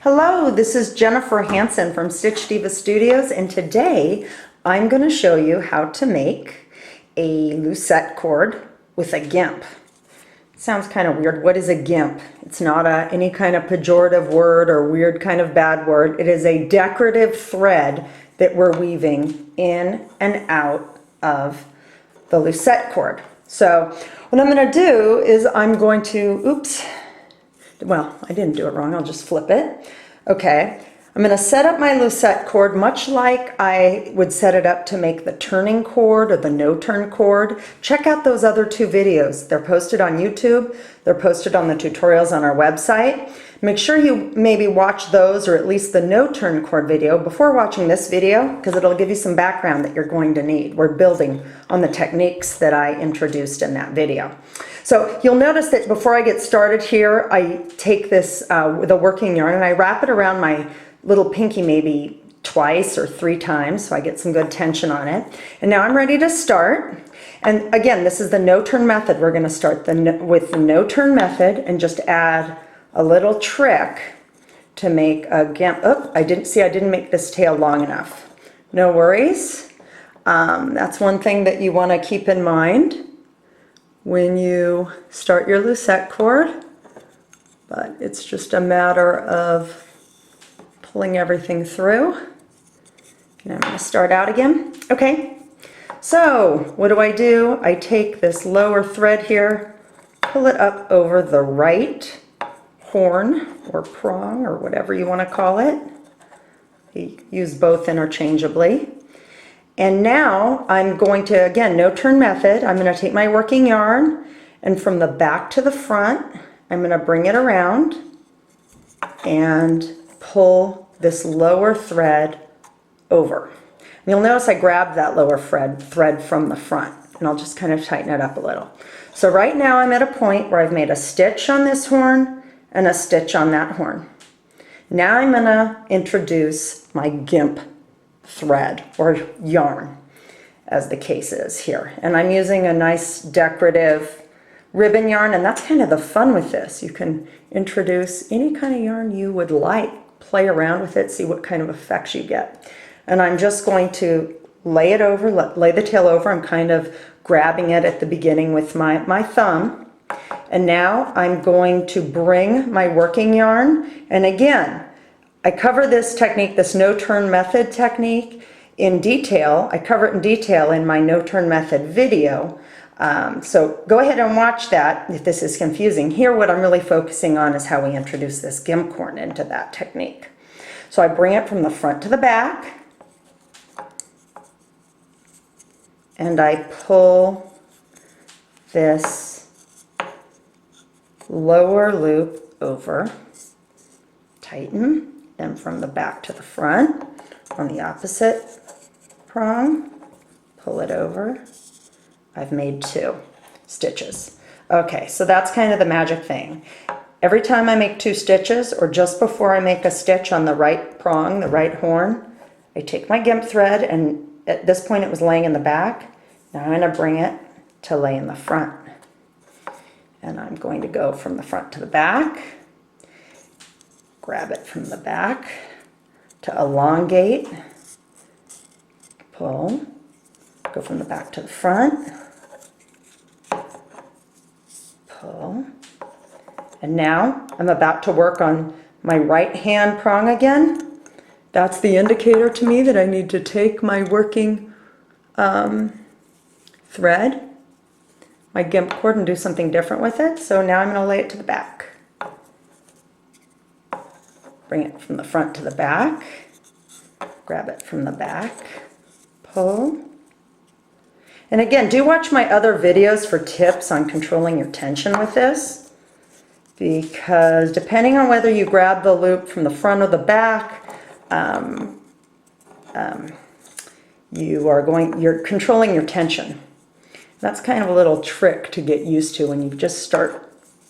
Hello, this is Jennifer Hansen from Stitch Diva Studios, and today I'm going to show you how to make a Lucet cord with a Gimp. Sounds kind of weird. What is a Gimp? It's not any kind of pejorative word or weird kind of bad word. It is a decorative thread that we're weaving in and out of the Lucet cord. So what I'm going to do is I'm going to, well, I didn't do it wrong. I'll just flip it. Okay. I'm going to set up my Lucet cord much like I would set it up to make the turning cord or the no-turn cord. Check out those other two videos. They're posted on YouTube. They're posted on the tutorials on our website. Make sure you maybe watch those or at least the no-turn cord video before watching this video because it'll give you some background that you're going to need. We're building on the techniques that I introduced in that video. So you'll notice that before I get started here, I take this, the working yarn, and I wrap it around my little pinky maybe twice or 3 times so I get some good tension on it. And now I'm ready to start. And again, this is the no-turn method. We're going to start with the no-turn method and just add a little trick to make a Gimp. Oh, I didn't make this tail long enough. No worries. That's one thing that you want to keep in mind when you start your Lucet cord, but it's just a matter of pulling everything through. And I'm going to start out again. Okay, so what do? I take this lower thread here, pull it up over the right horn or prong or whatever you want to call it. You use both interchangeably. And now I'm going to, again, no-turn method. I'm going to take my working yarn and from the back to the front, I'm going to bring it around and pull this lower thread over. And you'll notice I grabbed that lower thread from the front, and I'll just kind of tighten it up a little. So right now I'm at a point where I've made a stitch on this horn and a stitch on that horn. Now I'm going to introduce my Gimp thread or yarn, as the case is here. And I'm using a nice decorative ribbon yarn, and that's kind of the fun with this. You can introduce any kind of yarn you would like, play around with it, see what kind of effects you get. And I'm just going to lay it over, lay the tail over. I'm kind of grabbing it at the beginning with my thumb. And now I'm going to bring my working yarn, and again, I cover this technique, this no-turn method technique in detail. I cover it in detail in my no-turn method video. So go ahead and watch that if this is confusing. Here what I'm really focusing on is how we introduce this Gimp cord into that technique. So I bring it from the front to the back and I pull this lower loop over, tighten, then from the back to the front on the opposite prong, pull it over. I've made 2 stitches. Okay, so that's kind of the magic thing. Every time I make 2 stitches or just before I make a stitch on the right prong, the right horn, I take my Gimp thread, and at this point it was laying in the back. Now I'm going to bring it to lay in the front. And I'm going to go from the front to the back, grab it from the back to elongate, pull, go from the back to the front, pull, and now I'm about to work on my right hand prong again. That's the indicator to me that I need to take my working thread, my Gimp cord, and do something different with it. So now I'm going to lay it to the back. Bring it from the front to the back, grab it from the back, pull. And again, do watch my other videos for tips on controlling your tension with this, because depending on whether you grab the loop from the front or the back, you're controlling your tension. That's kind of a little trick to get used to when you just starting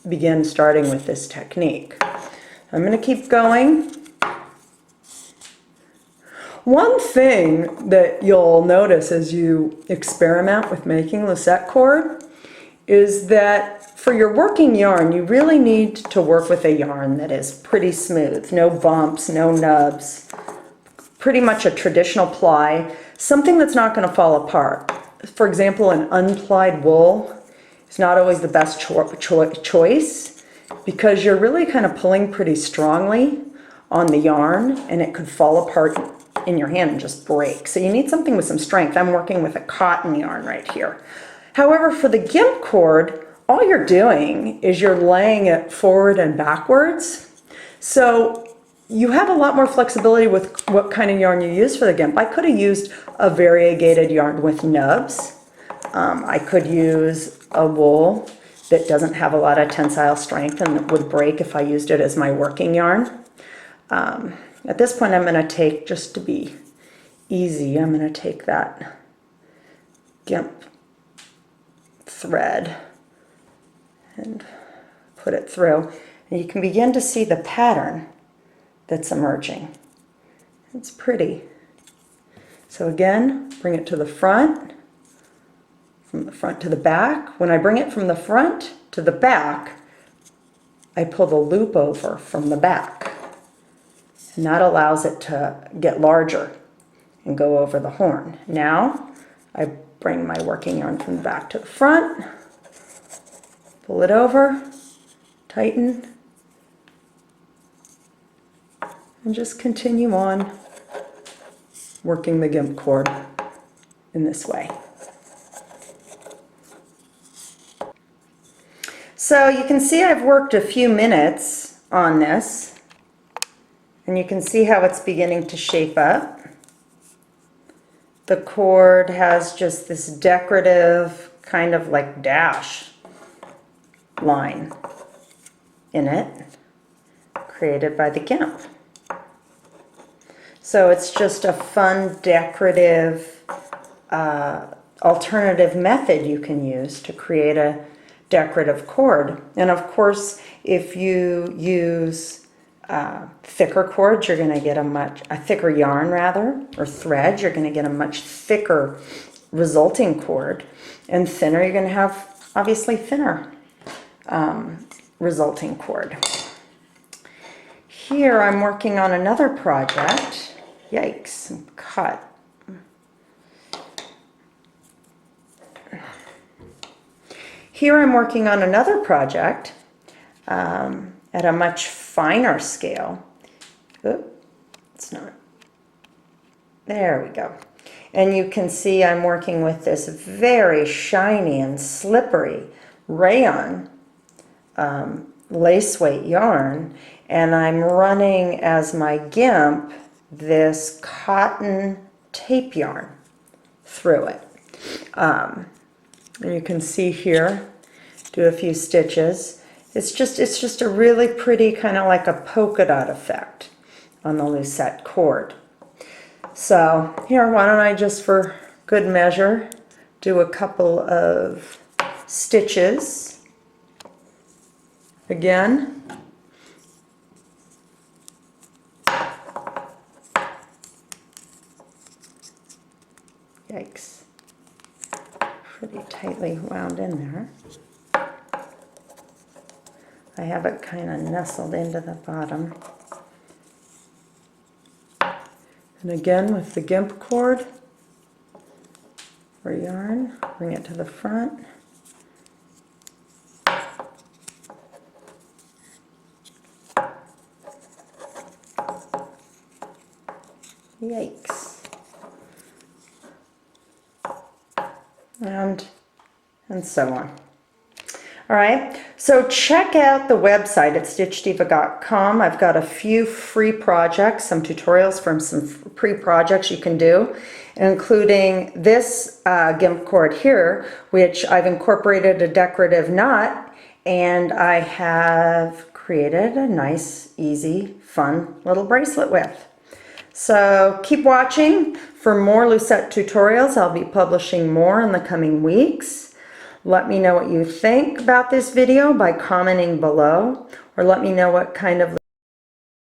with this technique. I'm going to keep going. One thing that you'll notice as you experiment with making Lucet cord is that for your working yarn, you really need to work with a yarn that is pretty smooth, no bumps, no nubs, pretty much a traditional ply, something that's not going to fall apart. For example, an unplied wool is not always the best choice because you're really kind of pulling pretty strongly on the yarn and it could fall apart in your hand and just break. So you need something with some strength. I'm working with a cotton yarn right here. However, for the Gimp cord, all you're doing is you're laying it forward and backwards. So you have a lot more flexibility with what kind of yarn you use for the Gimp. I could have used a variegated yarn with nubs. I could use a wool that doesn't have a lot of tensile strength and that would break if I used it as my working yarn. At this point, I'm going to take, just to be easy, I'm going to take that Gimp thread and put it through. And you can begin to see the pattern that's emerging. It's pretty. So again, bring it to the front, from the front to the back. When I bring it from the front to the back, I pull the loop over from the back. And that allows it to get larger and go over the horn. Now, I bring my working yarn from the back to the front, pull it over, tighten, and just continue on working the Gimp cord in this way. So you can see I've worked a few minutes on this, and you can see how it's beginning to shape up. The cord has just this decorative kind of like dash line in it, created by the Gimp. So it's just a fun decorative alternative method you can use to create a decorative cord. And of course, if you use thicker cords, you're going to get a thicker yarn rather, or thread, you're going to get a much thicker resulting cord. And thinner, you're going to have obviously thinner resulting cord. Here I'm working on another project. Yikes, I'm cut. Here I'm working on another project at a much finer scale. Oop, it's not. There we go. And you can see I'm working with this very shiny and slippery rayon lace weight yarn, and I'm running as my Gimp this cotton tape yarn through it. And you can see here, do a few stitches. It's just a really pretty kind of like a polka dot effect on the Lucet cord. So here, why don't I just for good measure do a couple of stitches again. Yikes. Pretty tightly wound in there. I have it kind of nestled into the bottom. And again with the Gimp cord or yarn, bring it to the front. Yikes. And so on. All right, so check out the website at stitchdiva.com. I've got a few free projects, some tutorials from some pre-projects you can do, including this Gimp cord here, which I've incorporated a decorative knot, and I have created a nice, easy, fun little bracelet with. So keep watching for more Lucet tutorials. I'll be publishing more in the coming weeks. Let me know what you think about this video by commenting below, or let me know what kind of